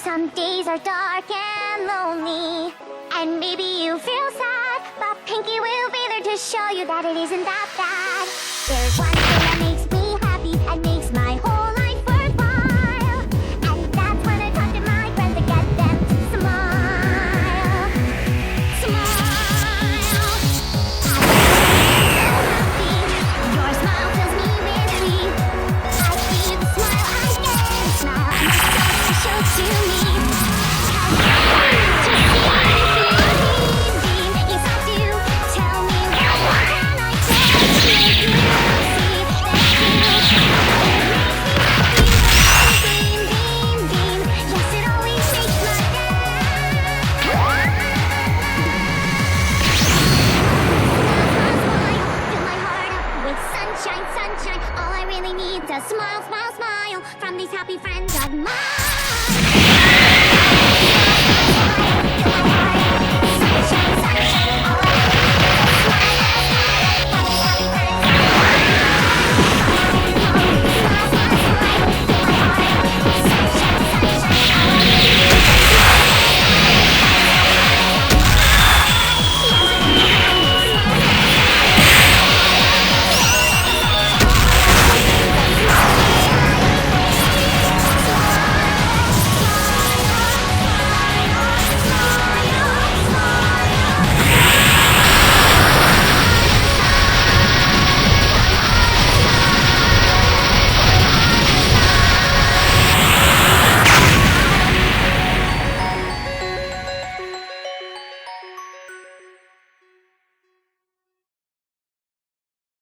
some days are dark and lonely, and maybe you feel sad, but Pinky will be there to show you that it isn't that bad. There's one thing that makes me happy and makes my whole life worthwhile, and that's when I talk to my friends and get them to smile. Smile. Happy. Your smile fills me with glee. I see the smile I get. Smile and it's so special to me. Sunshine, sunshine, all I really need is a smile, smile, smile from these happy friends of mine.